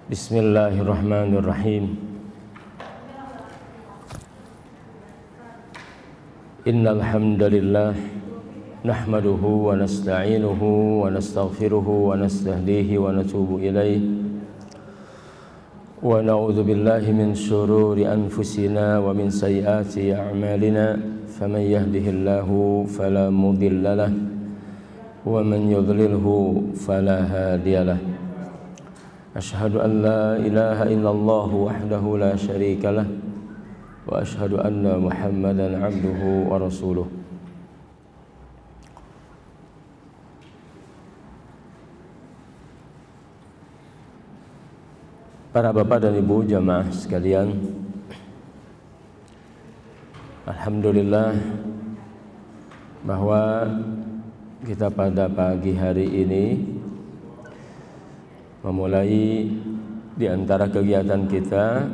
Bismillahirrahmanirrahim. Innal hamdalillah nahmaduhu wa nasta'inuhu wa nastaghfiruhu wa nastahdihi wa natubu ilaih wa na'udzu billahi min syururi anfusina wa min sayyiati a'malina faman yahdihillahu fala mudhillalah wa man yudlilhu fala hadiyalah. Asyhadu an la ilaha illallah wahdahu la syarika lah wa asyhadu anna Muhammadan abduhu wa rasuluh. Para bapak dan ibu jamaah sekalian, alhamdulillah bahwa kita pada pagi hari ini memulai di antara kegiatan kita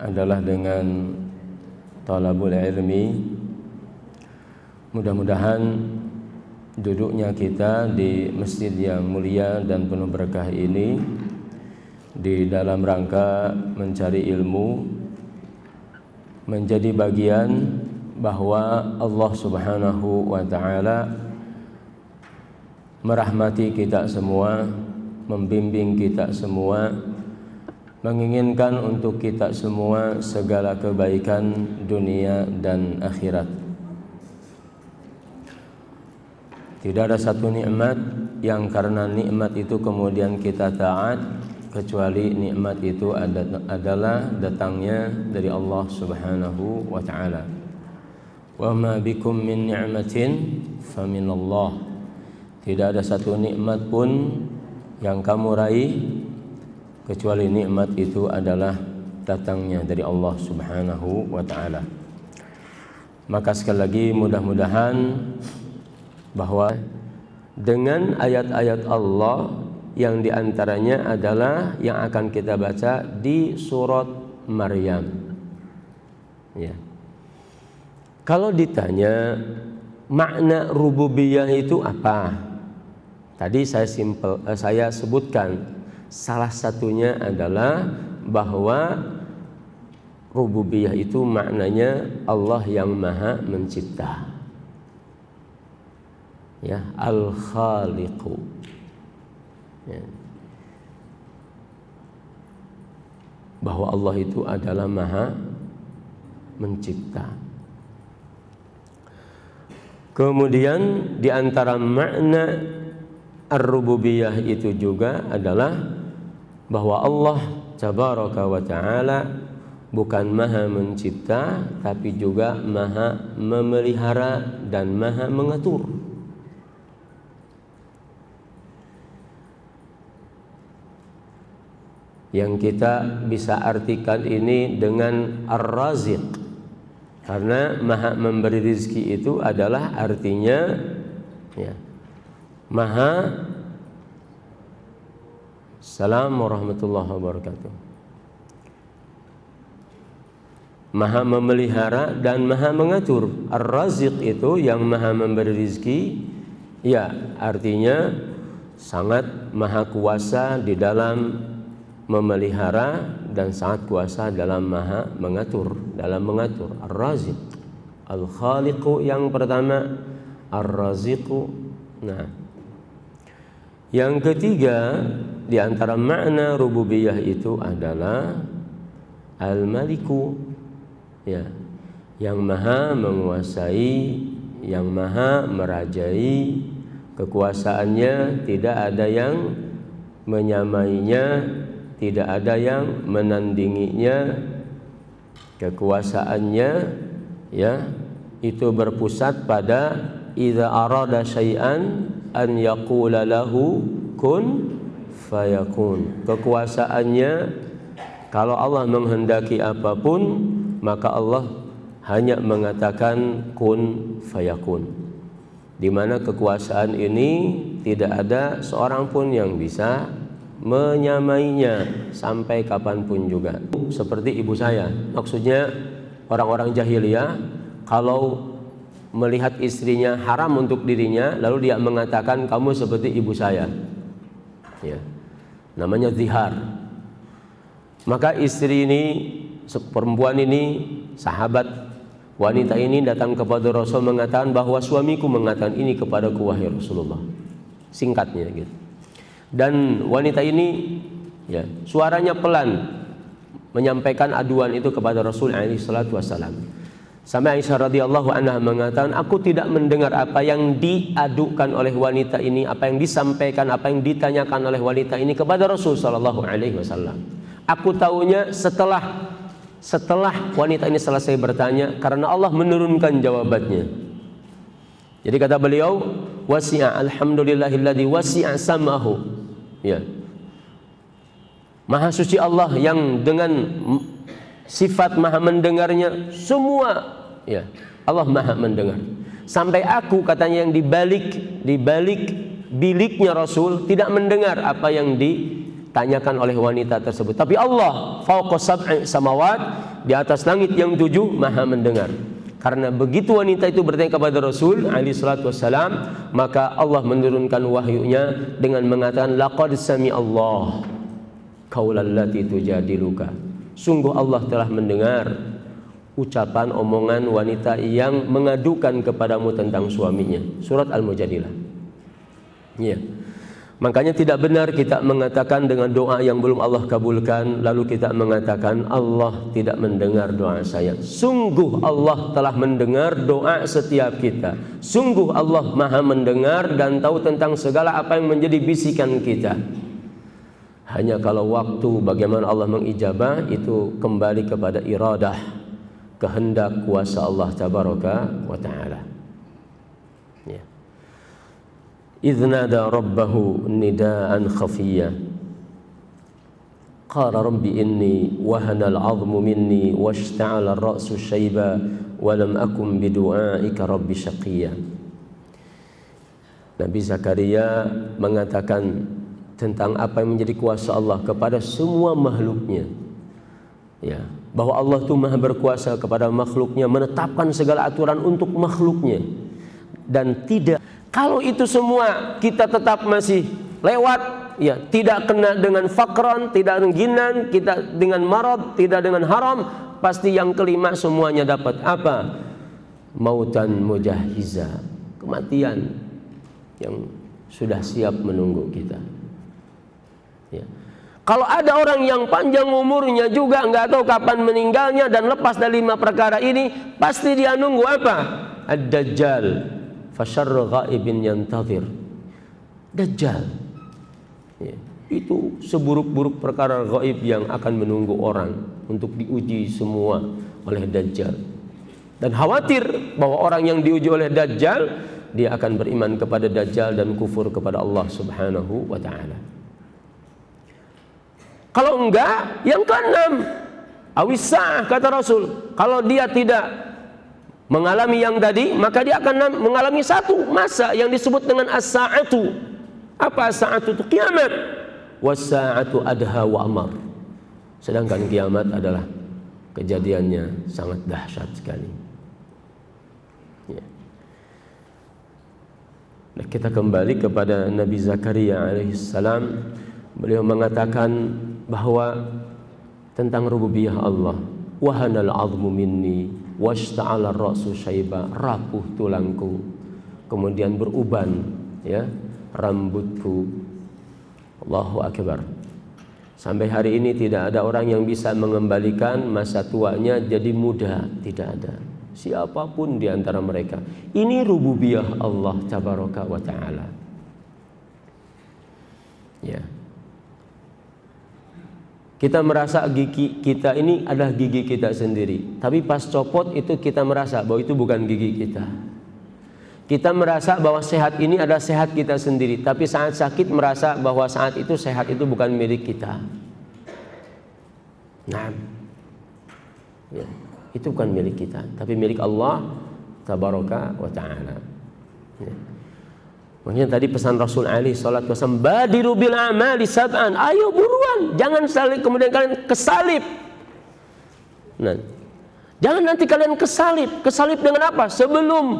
adalah dengan thalabul ilmi. Mudah-mudahan duduknya kita di masjid yang mulia dan penuh berkah ini di dalam rangka mencari ilmu menjadi bagian bahwa Allah Subhanahu wa taala merahmati kita semua, membimbing kita semua, menginginkan untuk kita semua segala kebaikan dunia dan akhirat. Tidak ada satu nikmat yang karena nikmat itu kemudian kita taat, kecuali nikmat itu adalah datangnya dari Allah Subhanahu wa taala. Wa ma bikum min ni'matin faminallah. Tidak ada satu nikmat pun yang kamu raih kecuali nikmat itu adalah datangnya dari Allah Subhanahu wa taala. Maka sekali lagi mudah-mudahan bahwa dengan ayat-ayat Allah yang diantaranya adalah yang akan kita baca di surat Maryam. Ya. Kalau ditanya makna rububiyah itu apa? Tadi saya sebutkan salah satunya adalah bahwa rububiyah itu maknanya Allah yang maha mencipta. Ya, al-khaliqu. Ya. Bahwa Allah itu adalah maha mencipta. Kemudian di antara makna ar-rububiyah itu juga adalah bahwa Allah tabaraka wa ta'ala bukan maha mencipta tapi juga maha memelihara dan maha mengatur. Yang kita bisa artikan ini dengan ar-raziq, karena maha memberi rizki itu adalah artinya ya, maha. Assalamualaikum warahmatullahi wabarakatuh. Maha memelihara dan maha mengatur. Ar-Raziq itu yang maha memberi rizki, ya artinya sangat maha kuasa di dalam memelihara dan sangat kuasa dalam maha mengatur, dalam mengatur. Ar-Raziq, Al-Khaliqu yang pertama, Ar-Raziqu. Nah, yang ketiga di antara makna rububiyah itu adalah Al-Maliku, ya, yang maha menguasai, yang maha merajai. Kekuasaannya tidak ada yang menyamainya, tidak ada yang menandinginya. Kekuasaannya ya itu berpusat pada idza arada syai'an an yaqula lahu kun fayakun. Kekuasaannya kalau Allah menghendaki apapun maka Allah hanya mengatakan kun fayakun. Di mana kekuasaan ini tidak ada seorang pun yang bisa menyamainya sampai kapanpun juga. Seperti ibu saya, maksudnya orang-orang jahiliyah kalau melihat istrinya haram untuk dirinya, lalu dia mengatakan kamu seperti ibu saya, ya, namanya zihar. Maka istri ini, perempuan ini, sahabat wanita ini datang kepada Rasul mengatakan bahwa suamiku mengatakan ini kepadaku wahai Rasulullah. Singkatnya gitu. Dan wanita ini ya, suaranya pelan menyampaikan aduan itu kepada Rasul alaihi salatu wasallam. Sampai Aisyah radhiyallahu anha mengatakan, aku tidak mendengar apa yang diadukan oleh wanita ini, apa yang disampaikan, apa yang ditanyakan oleh wanita ini kepada Rasul sallallahu alaihi wasallam. Aku tahunya setelah wanita ini selesai bertanya, karena Allah menurunkan jawabannya. Jadi kata beliau, wasi'a alhamdulillahilladzi wasi'a sam'ahu. Ya. Maha suci Allah yang dengan sifat maha mendengarnya semua, ya, Allah maha mendengar. Sampai aku, katanya, yang dibalik biliknya Rasul tidak mendengar apa yang ditanyakan oleh wanita tersebut. Tapi Allah fauqa sab'i samawat, di atas langit yang 7 maha mendengar. Karena begitu wanita itu bertanya kepada Rasul alaihi salatu wassalam, maka Allah menurunkan wahyunya dengan mengatakan, laqad sami'allah qaulal lati tujadiluka. Sungguh Allah telah mendengar ucapan omongan wanita yang mengadukan kepadamu tentang suaminya. Surat Al-Mujadilah. Ya. Makanya tidak benar kita mengatakan dengan doa yang belum Allah kabulkan, lalu kita mengatakan Allah tidak mendengar doa saya. Sungguh Allah telah mendengar doa setiap kita. Sungguh Allah maha mendengar dan tahu tentang segala apa yang menjadi bisikan kita. Hanya kalau waktu bagaimana Allah mengijabah itu kembali kepada iradah, kehendak kuasa Allah tabaraka wa ta'ala. Ya. Idznada rabbahu nidaan khafiyya qala rabbi inni wahana al-'azmu minni washta'ala ar-ra'su shayba wa lam akum bidu'aika rabbi syaqiyya. Nabi Zakaria mengatakan tentang apa yang menjadi kuasa Allah kepada semua makhluknya, ya, bahwa Allah itu maha berkuasa kepada makhluknya, menetapkan segala aturan untuk makhluknya, dan tidak, kalau itu semua kita tetap masih lewat, ya, tidak kena dengan fakran, tidak dengan ginan, kita dengan marad, tidak dengan haram, pasti yang kelima semuanya dapat apa? Mautan mujahiza, kematian yang sudah siap menunggu kita. Ya. Kalau ada orang yang panjang umurnya juga nggak tahu kapan meninggalnya dan lepas dari 5 perkara ini, pasti dia nunggu apa? Ad-Dajjal, fasyarru ghaibin yantazir. Dajjal, ya, itu seburuk-buruk perkara gaib yang akan menunggu orang untuk diuji semua oleh Dajjal. Dan khawatir bahwa orang yang diuji oleh Dajjal, dia akan beriman kepada Dajjal dan kufur kepada Allah Subhanahu wa ta'ala. Kalau enggak, yang ke-6 awisah, kata Rasul, kalau dia tidak mengalami yang tadi, maka dia akan mengalami satu masa yang disebut dengan as-sa'atu. Apa as-sa'atu? Itu kiamat. Was-sa'atu adha wa amar. Sedangkan kiamat adalah kejadiannya sangat dahsyat sekali. Ya. Nah, kita kembali kepada Nabi Zakaria alaihissalam. Beliau mengatakan bahwa tentang rububiyah Allah, wahanal 'azmu minni washta'ala ar-ra'su syaiba, rapuh tulangku, kemudian beruban, ya, rambutku. Allahu akbar. Sampai hari ini tidak ada orang yang bisa mengembalikan masa tuanya jadi muda, tidak ada. Siapapun di antara mereka. Ini rububiyah Allah tabaraka wa ta'ala. Ya. Kita merasa gigi kita ini adalah gigi kita sendiri, tapi pas copot itu kita merasa bahwa itu bukan gigi kita. Kita merasa bahwa sehat ini adalah sehat kita sendiri, tapi saat sakit merasa bahwa saat itu sehat itu bukan milik kita. Nah, ya, itu bukan milik kita, tapi milik Allah tabaraka wa ta'ala. Ya. Makanya tadi pesan Rasul alaihi salatu wasallam, badiru bil amali sab'an, ayo buruan, jangan salib kemudian kalian kesalib. Nah, jangan nanti kalian kesalib dengan apa? Sebelum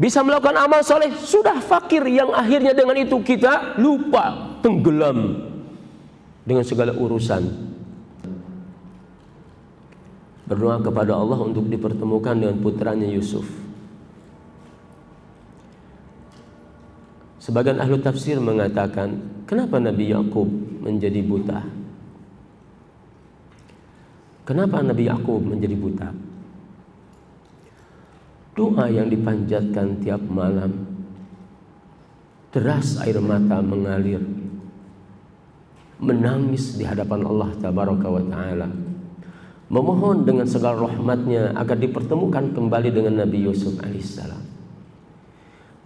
bisa melakukan amal soleh sudah fakir, yang akhirnya dengan itu kita lupa, tenggelam dengan segala urusan. berdoa kepada Allah untuk dipertemukan dengan putranya Yusuf. Sebagian ahli tafsir mengatakan, kenapa Nabi Yakub menjadi buta? Kenapa Nabi Yakub menjadi buta? Doa yang dipanjatkan tiap malam, deras air mata mengalir, menangis di hadapan Allah Tabaraka wa Ta'ala, memohon dengan segala rahmatnya agar dipertemukan kembali dengan Nabi Yusuf alaihissalam.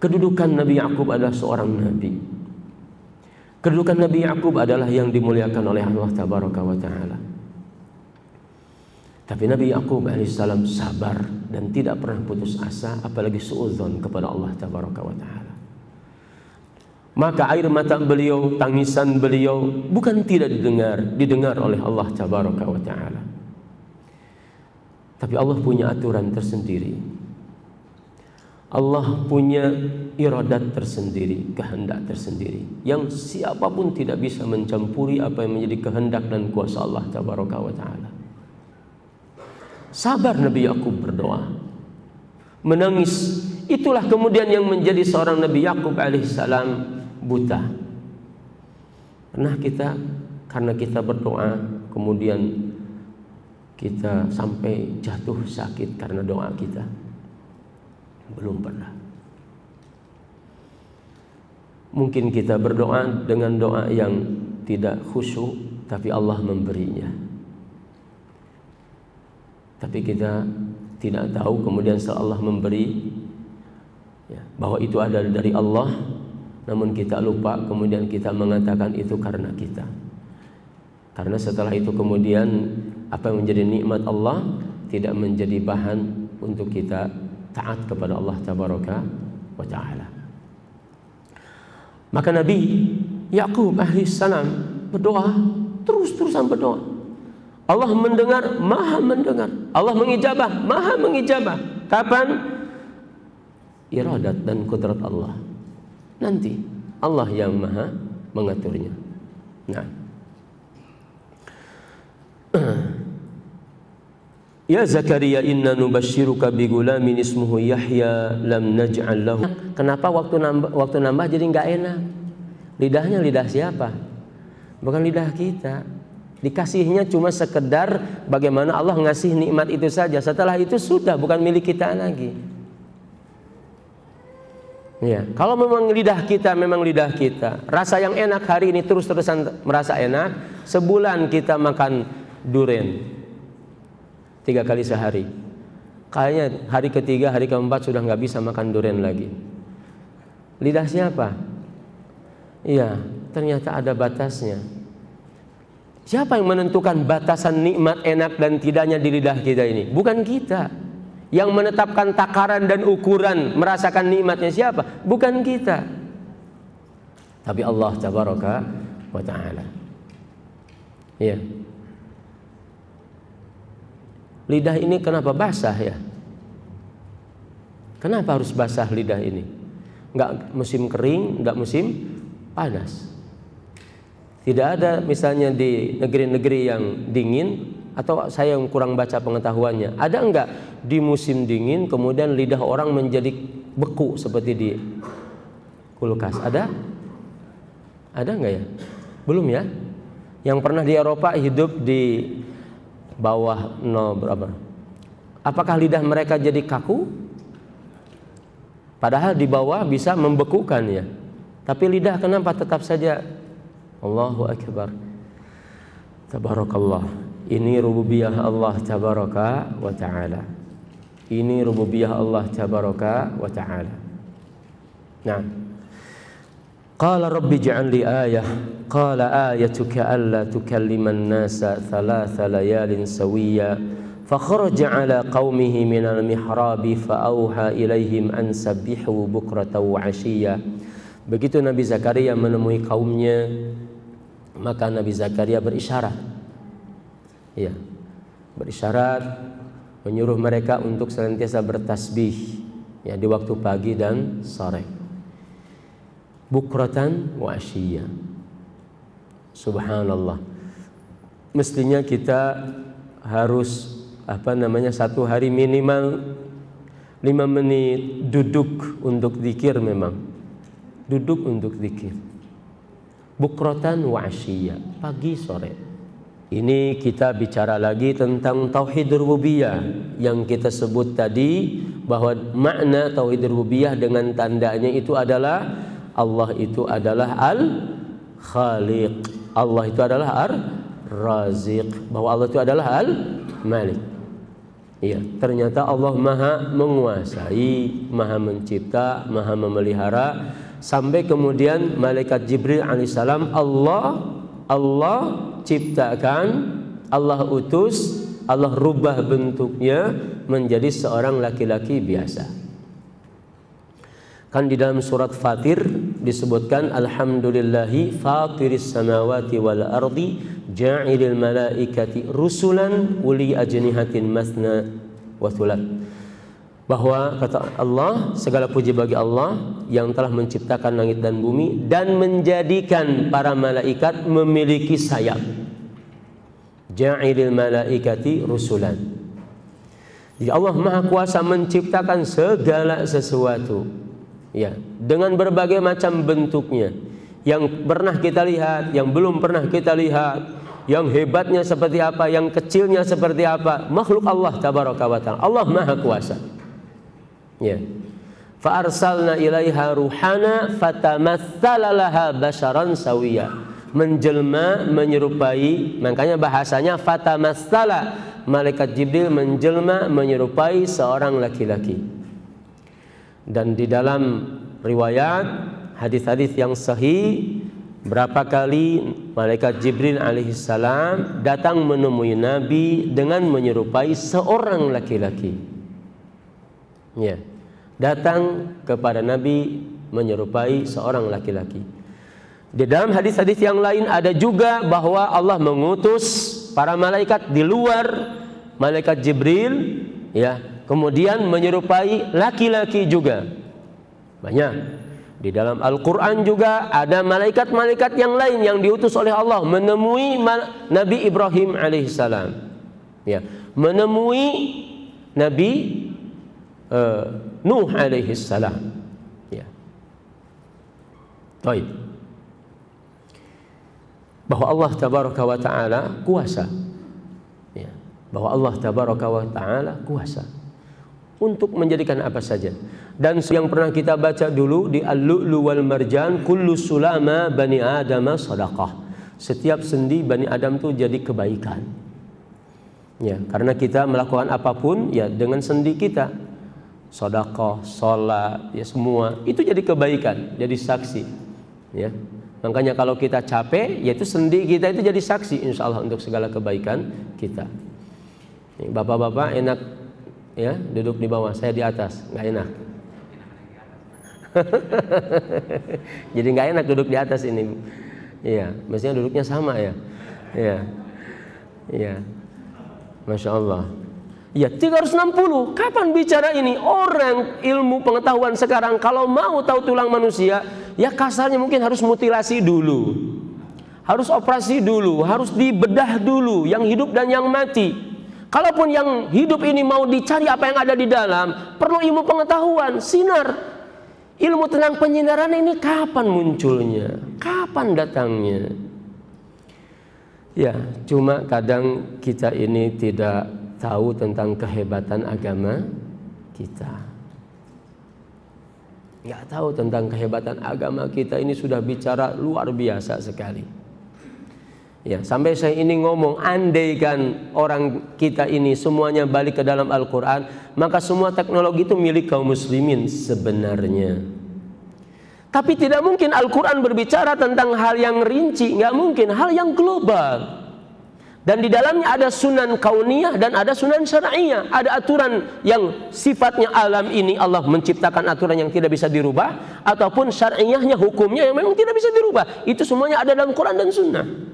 Kedudukan Nabi Yakub adalah seorang nabi. Kedudukan Nabi Yakub adalah yang dimuliakan oleh Allah Tabaraka wa Ta'ala. Tapi Nabi Yakub alaihissalam sabar dan tidak pernah putus asa, apalagi suudzon kepada Allah Tabaraka wa Ta'ala. Maka air mata beliau, tangisan beliau bukan tidak didengar oleh Allah Tabaraka wa Ta'ala. Tapi Allah punya aturan tersendiri. Allah punya iradat tersendiri, kehendak tersendiri, yang siapapun tidak bisa mencampuri apa yang menjadi kehendak dan kuasa Allah Tabaraka wa Ta'ala. Sabar Nabi Yakub berdoa, menangis. Itulah kemudian yang menjadi seorang Nabi Yakub alaihissalam buta. Pernah kita, karena kita berdoa, kemudian kita sampai jatuh sakit karena doa kita? Belum pernah. Mungkin kita berdoa dengan doa yang tidak khusyuk, tapi Allah memberinya. Tapi kita tidak tahu kemudian setelah Allah memberi, ya, bahwa itu ada dari Allah, namun kita lupa kemudian kita mengatakan itu karena kita. Karena setelah itu kemudian apa yang menjadi nikmat Allah tidak menjadi bahan untuk kita taat kepada Allah Tabaraka wa Ta'ala. Maka Nabi Yakub alaihissalam berdoa, terus-terusan berdoa. Allah mendengar, maha mendengar. Allah mengijabah, maha mengijabah. Kapan? Iradat dan kudrat Allah. Nanti Allah yang maha mengaturnya. Nah, ya Zakaria, inna nubashiruka bigulamin ismuhu Yahya lam naj'al lahu. Kenapa waktu nambah jadi nggak enak? Lidahnya lidah siapa? Bukan lidah kita. Dikasihnya cuma sekedar bagaimana Allah ngasih nikmat itu saja. Setelah itu sudah bukan milik kita lagi. Ya, kalau memang lidah kita memang lidah kita. Rasa yang enak hari ini terus-terusan merasa enak. Sebulan kita makan durian 3 kali sehari. Kayaknya hari ketiga, hari keempat sudah nggak bisa makan durian lagi. Lidah siapa? Iya, ternyata ada batasnya. Siapa yang menentukan batasan nikmat enak dan tidaknya di lidah kita ini? Bukan kita. Yang menetapkan takaran dan ukuran merasakan nikmatnya siapa? Bukan kita. Tapi Allah Tabaraka wa Ta'ala. Iya. Lidah ini kenapa basah ya? Kenapa harus basah lidah ini? Enggak musim kering, enggak musim panas. Tidak ada misalnya di negeri-negeri yang dingin, atau saya yang kurang baca pengetahuannya, ada enggak di musim dingin kemudian lidah orang menjadi beku seperti di kulkas? Ada? Ada enggak ya? Belum ya? Yang pernah di Eropa hidup di bawah 0 berapa? Apakah lidah mereka jadi kaku? Padahal di bawah bisa membekukan ya. Tapi lidah kenapa tetap saja? Allahu Akbar. Tabarakallah. Ini rububiyah Allah Tabaraka wa Ta'ala. Ini rububiyah Allah Tabaraka wa Ta'ala. Nah. Qala rabbi ij'al li ayah. Qala ayatuka alla tukalliman nasa 3 layalin sawiyya. Fakharaja ala qaumihi minal mihrabi fa'auha ilaihim an sabbihu bukratan wa 'ashiyya. Begitu Nabi Zakaria menemui kaumnya, maka Nabi Zakaria berisyarat, ya, berisyarat menyuruh mereka untuk senantiasa bertasbih, ya, di waktu pagi dan sore. Bukratan wa asyiyya. Subhanallah. Mestinya kita harus satu hari minimal 5 menit duduk untuk zikir. Memang duduk untuk zikir, bukrotan wa asyiyya, pagi sore. Ini kita bicara lagi tentang tauhid rububiyah yang kita sebut tadi, bahwa makna tauhid rububiyah dengan tandanya itu adalah Allah itu adalah Al-Khaliq, Allah itu adalah Ar-Raziq, bahwa Allah itu adalah Al-Malik. Iya, ternyata Allah Maha menguasai, Maha mencipta, Maha memelihara, sampai kemudian malaikat Jibril alaihissalam Allah ciptakan, Allah utus, Allah rubah bentuknya menjadi seorang laki-laki biasa. Kan di dalam surat Fatir disebutkan, alhamdulillahi fatiris samawati wal ardi ja'ilil malaikati rusulan uli ajnihatin masna wa thulat. Bahwa kata Allah, segala puji bagi Allah yang telah menciptakan langit dan bumi dan menjadikan para malaikat memiliki sayap. Ja'ilil malaikati rusulan. Jadi Allah Maha Kuasa menciptakan segala sesuatu, ya, dengan berbagai macam bentuknya, yang pernah kita lihat, yang belum pernah kita lihat, yang hebatnya seperti apa, yang kecilnya seperti apa, makhluk Allah tabaraka wa ta'ala. Allah Maha Kuasa. Ya. Fa arsalna ilaiha ruhana fatamatsala laha basharan sawiya. Menjelma, menyerupai, makanya bahasanya fatamatsala, malaikat Jibril menjelma menyerupai seorang laki-laki. Dan di dalam riwayat hadis-hadis yang sahih, berapa kali malaikat Jibril alaihissalam datang menemui Nabi dengan menyerupai seorang laki-laki. Ya, datang kepada Nabi menyerupai seorang laki-laki. Di dalam hadis-hadis yang lain ada juga bahwa Allah mengutus para malaikat di luar malaikat Jibril, ya, kemudian menyerupai laki-laki juga. Banyak. Di dalam Al-Quran juga ada malaikat-malaikat yang lain yang diutus oleh Allah menemui Nabi Ibrahim alaihissalam, ya, menemui Nabi Nuh alaihissalam, ya. Baik. Bahwa Allah tabaraka wa ta'ala kuasa, ya, bahwa Allah tabaraka wa ta'ala kuasa untuk menjadikan apa saja. Dan yang pernah kita baca dulu di Al-Lu'lu wal Marjan, kullu sulama bani adama sadaqah. Setiap sendi bani Adam itu jadi kebaikan. Ya, karena kita melakukan apapun ya dengan sendi kita. Sedekah, salat, ya semua itu jadi kebaikan, jadi saksi. Ya. Makanya kalau kita capek, yaitu sendi kita itu jadi saksi insyaallah untuk segala kebaikan kita. Bapak-bapak enak ya duduk di bawah, saya di atas, nggak enak. Jadi nggak enak duduk di atas ini. Iya, mestinya duduknya sama ya. Iya. Iya. Masya Allah. Ya 360. Kapan bicara ini? Orang ilmu pengetahuan sekarang kalau mau tahu tulang manusia, ya kasarnya mungkin harus mutilasi dulu, harus operasi dulu, harus dibedah dulu yang hidup dan yang mati. Kalaupun yang hidup ini mau dicari apa yang ada di dalam, perlu ilmu pengetahuan, sinar. Ilmu tentang penyinaran ini kapan munculnya? Kapan datangnya? Ya, cuma kadang kita ini tidak tahu tentang kehebatan agama kita. Nggak tahu tentang kehebatan agama kita, ini sudah bicara luar biasa sekali. Ya, sampai saya ini ngomong, andaikan orang kita ini semuanya balik ke dalam Al-Quran, maka semua teknologi itu milik kaum muslimin sebenarnya. Tapi tidak mungkin Al-Quran berbicara tentang hal yang rinci, nggak mungkin, hal yang global. Dan di dalamnya ada sunan kauniyah dan ada sunan syar'iyah. Ada aturan yang sifatnya alam ini Allah menciptakan aturan yang tidak bisa dirubah, ataupun syar'iyahnya, hukumnya yang memang tidak bisa dirubah. Itu semuanya ada dalam Quran dan sunnah.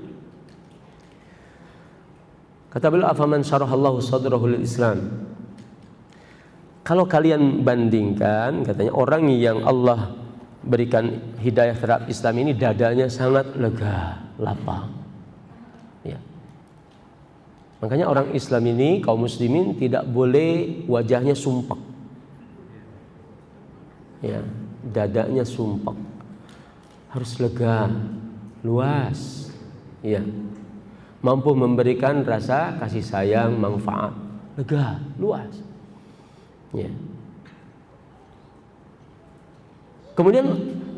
Kata beliau, afaman syarahallahu sadrahu lil Islam. Kalau kalian bandingkan, katanya orang yang Allah berikan hidayah terhadap Islam ini dadanya sangat lega, lapang. Ya. Makanya orang Islam ini, kaum muslimin tidak boleh wajahnya sumpek. Ya, dadanya sumpek. Harus lega, luas. Ya. Mampu memberikan rasa kasih sayang, manfaat. Lega, luas. Ya. Kemudian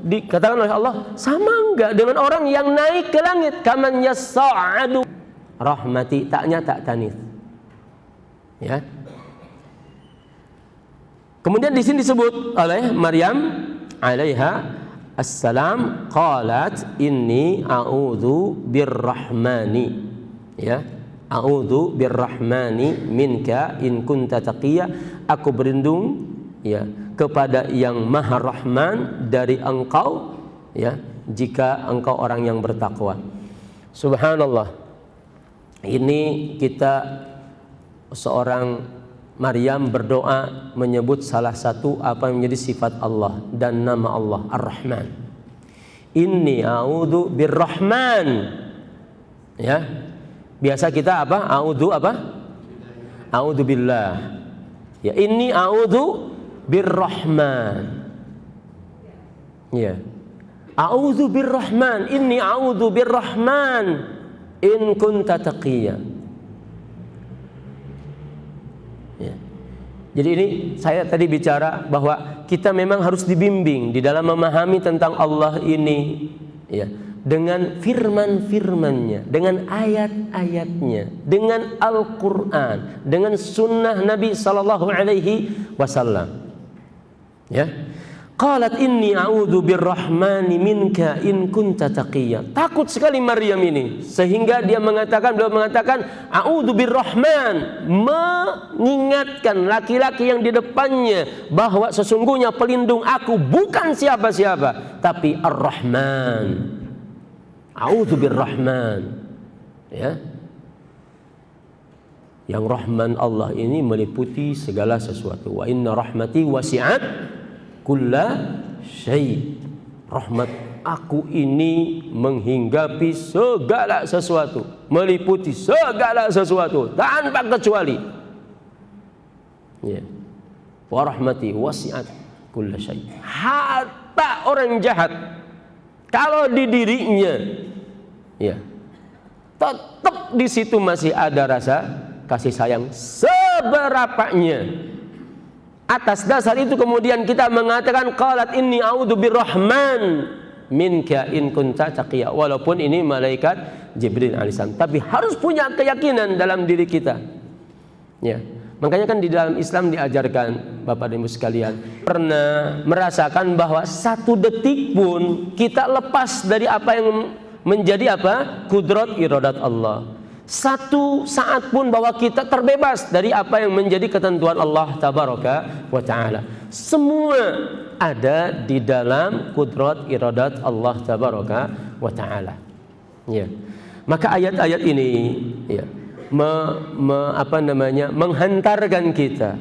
dikatakan oleh Allah, sama enggak dengan orang yang naik ke langit, kaman yas'adu rahmati, taknya tak tanis. Ya. Kemudian di sini disebut oleh Maryam alaiha assalam, qalat inni a'udzu birrahmani. Ya. A'udzu birrahmani minka in kunta taqiyya. Aku berlindung ya kepada yang Maha Rahman dari engkau ya jika engkau orang yang bertakwa. Subhanallah. Ini kita seorang Maryam berdoa menyebut salah satu apa yang menjadi sifat Allah dan nama Allah Ar-Rahman. Inni a'udzu birrahman. Ya. Biasa kita apa? A'udzu apa? A'udzu billah. Ya, inni a'udzu birrahman. Ya. A'udzu birrahman. Inni a'udzu birrahman in kunta taqiyya. Ya. Jadi ini saya tadi bicara bahwa kita memang harus dibimbing di dalam memahami tentang Allah ini ya, dengan firman-firmannya, dengan ayat-ayatnya, dengan Al-Quran, dengan sunnah Nabi sallallahu alaihi wasallam. Ya. Qalat inni a'udzu birrahmani minka in kunta taqiyya. Takut sekali Maryam ini sehingga beliau mengatakan a'udzu birrahman, mengingatkan laki-laki yang di depannya bahwa sesungguhnya pelindung aku bukan siapa-siapa tapi Ar-Rahman. A'udzu birrahman. Ya. Yang Rahman Allah ini meliputi segala sesuatu. Wa inna rahmati wasi'at kulla syai'. Rahmat aku ini menghinggapi segala sesuatu, meliputi segala sesuatu tanpa kecuali. Ya. Wa rahmati wasi'at kulla syai'. Hatta orang jahat kalau di dirinya ya tetap di situ masih ada rasa kasih sayang seberapanya. Atas dasar itu kemudian kita mengatakan qalat inni a'udzu birrahman minka in kunta taqiyya, walaupun ini malaikat Jibril alaihissalam, tapi harus punya keyakinan dalam diri kita. Ya. Makanya kan di dalam Islam diajarkan Bapak dan Ibu sekalian, pernah merasakan bahwa satu detik pun kita lepas dari apa yang menjadi apa? Kudrat iradat Allah. Satu saat pun bahwa kita terbebas dari apa yang menjadi ketentuan Allah tabaraka wa ta'ala. Semua ada di dalam kudrat iradat Allah tabaraka wa ta'ala. Ya. Maka ayat-ayat ini ya, menghantarkan kita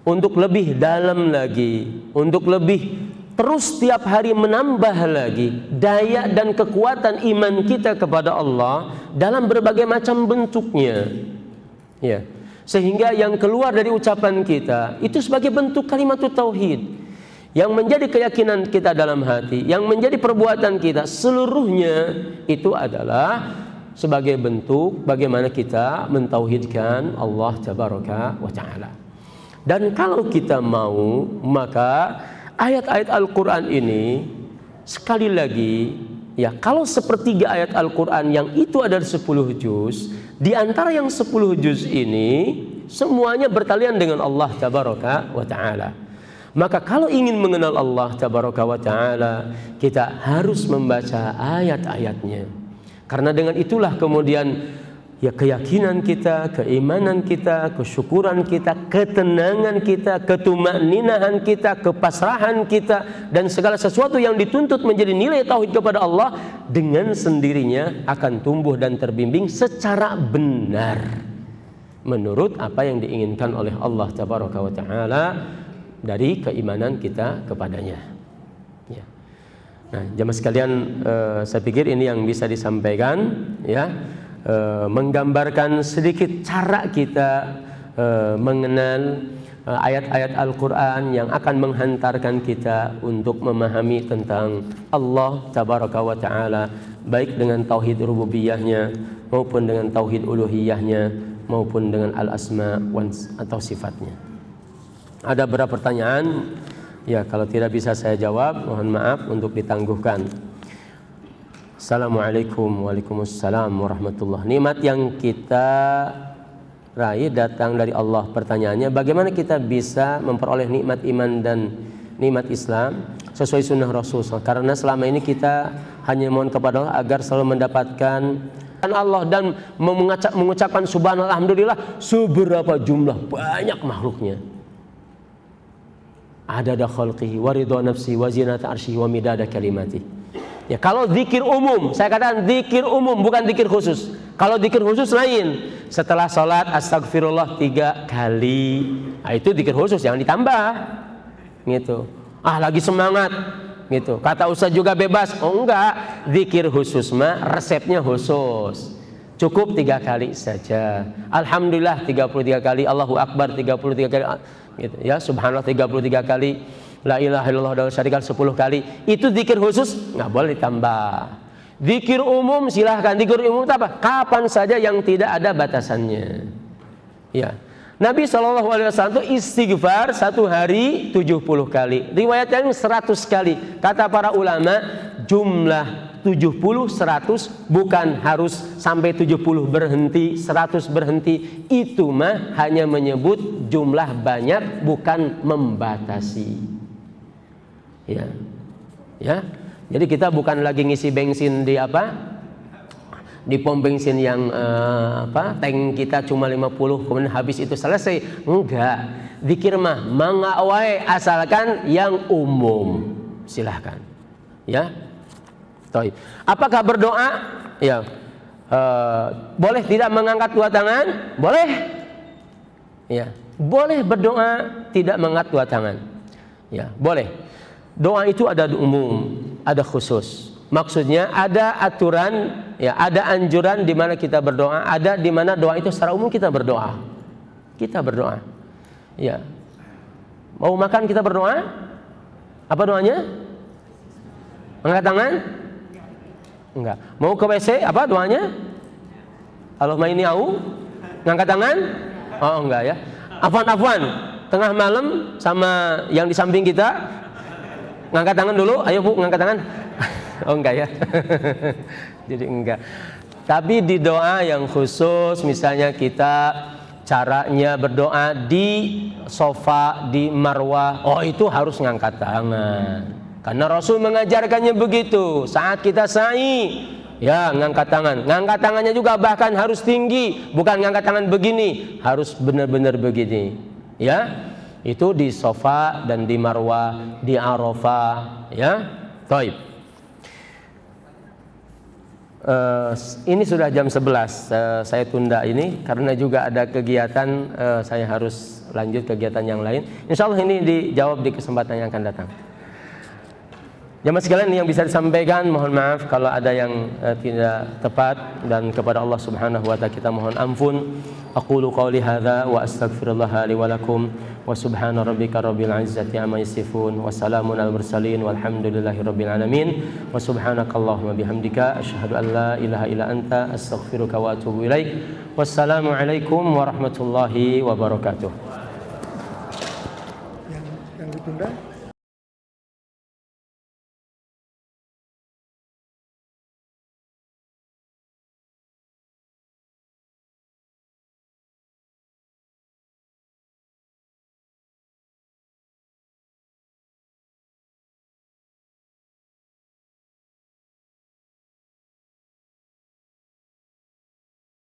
untuk lebih dalam lagi, untuk lebih terus setiap hari menambah lagi daya dan kekuatan iman kita kepada Allah dalam berbagai macam bentuknya. Ya. Sehingga yang keluar dari ucapan kita itu sebagai bentuk kalimat tauhid, yang menjadi keyakinan kita dalam hati, yang menjadi perbuatan kita seluruhnya itu adalah sebagai bentuk bagaimana kita mentauhidkan Allah tabaraka wa ta'ala. Dan kalau kita mau, maka ayat-ayat Al-Quran ini sekali lagi ya, kalau sepertiga ayat Al-Quran yang itu ada 10 juz, di antara yang 10 juz ini semuanya bertalian dengan Allah tabaraka wa ta'ala. Maka kalau ingin mengenal Allah tabaraka wa ta'ala, kita harus membaca ayat-ayatnya. Karena dengan itulah kemudian ya keyakinan kita, keimanan kita, kesyukuran kita, ketenangan kita, ketumakninahan kita, kepasrahan kita, dan segala sesuatu yang dituntut menjadi nilai tauhid kepada Allah dengan sendirinya akan tumbuh dan terbimbing secara benar menurut apa yang diinginkan oleh Allah tabaraka wa ta'ala dari keimanan kita kepadanya. Ya. Nah, jamaah sekalian, saya pikir ini yang bisa disampaikan ya. menggambarkan sedikit cara kita mengenal ayat-ayat Al-Quran yang akan menghantarkan kita untuk memahami tentang Allah Tabaraka wa Ta'ala, baik dengan tauhid rububiyahnya maupun dengan tauhid uluhiyahnya maupun dengan al-asma atau sifatnya. Ada beberapa pertanyaan, ya kalau tidak bisa saya jawab mohon maaf untuk ditangguhkan. Assalamualaikum. Waalaikumsalam warahmatullahi. Nikmat yang kita raih datang dari Allah. Pertanyaannya, bagaimana kita bisa memperoleh nikmat iman dan nikmat Islam sesuai sunnah Rasul? Karena selama ini kita hanya mohon kepada Allah agar selalu mendapatkan Allah dan mengucapkan subhanallah, alhamdulillah seberapa jumlah banyak makhluknya. Adada khalqihi wa ridha nafsi wa zinata arsyihi wa midada kalimati. Ya, kalau zikir umum, saya katakan zikir umum bukan zikir khusus. Kalau zikir khusus lain. Setelah sholat astagfirullah 3 kali. Nah, itu zikir khusus, jangan ditambah. Gitu. Lagi semangat. Gitu. Kata ustaz juga bebas. Oh enggak, zikir khusus mah resepnya khusus. Cukup 3 kali saja. Alhamdulillah 33 kali, Allahu Akbar 33 kali. Gitu. Ya, subhanallah 33 kali. La ilaha illallah wa la syarika 10 kali. Itu zikir khusus, enggak boleh ditambah. Zikir umum silahkan. Zikir umum itu apa? Kapan saja yang tidak ada batasannya. Ya. Nabi SAW itu istighfar 1 hari 70 kali. Riwayat yang 100 kali. Kata para ulama, jumlah 70, 100 bukan harus sampai 70 berhenti, 100 berhenti. Itu mah hanya menyebut jumlah banyak, bukan membatasi. Ya. Ya. Jadi kita bukan lagi ngisi bensin di di pom bensin yang tank kita cuma 50 kemudian habis itu selesai. Enggak. Zikir mah mangga wae asalkan yang umum. Silahkan. Ya. Baik. Apakah berdoa? Ya. Boleh tidak mengangkat 2 tangan? Boleh. Ya. Boleh berdoa tidak mengangkat 2 tangan. Ya, boleh. Doa itu ada umum, ada khusus. Maksudnya ada aturan, ya, ada anjuran di mana kita berdoa, ada di mana doa itu secara umum kita berdoa. Kita berdoa. Ya. Mau makan kita berdoa? Apa doanya? Angkat tangan? Enggak. Mau ke WC? Apa doanya? Allahumma inni ngangkat tangan? Oh enggak ya. Afwan. Tengah malam sama yang di samping kita ngangkat tangan dulu, ayo Bu, ngangkat tangan. Oh enggak ya. Jadi enggak. Tapi di doa yang khusus, misalnya kita caranya berdoa di sofa, di marwah, oh itu harus ngangkat tangan. Karena Rasul mengajarkannya begitu. Saat kita sa'i, ya ngangkat tangan. Ngangkat tangannya juga bahkan harus tinggi, bukan ngangkat tangan begini, harus benar-benar begini. Ya. Itu di sofa dan di marwah, di Arafah, ya. Baik. Ini sudah jam 11. Saya tunda ini karena juga ada kegiatan, saya harus lanjut kegiatan yang lain. Insyaallah ini dijawab di kesempatan yang akan datang. Jamaah sekalian yang bisa disampaikan, mohon maaf kalau ada yang tidak tepat, dan kepada Allah Subhanahu wa taala kita mohon ampun. Aqulu qouli hadza wa astaghfirullah li wa lakum wa subhana rabbika rabbil izzati amma yasifun wa salamun alal mursalin walhamdulillahi rabbil alamin wa subhanakallahumma bihamdika asyhadu an la ilaha illa anta astaghfiruka wa atubu ilaik. Wassalamu alaikum warahmatullahi wabarakatuh. Yang ditunda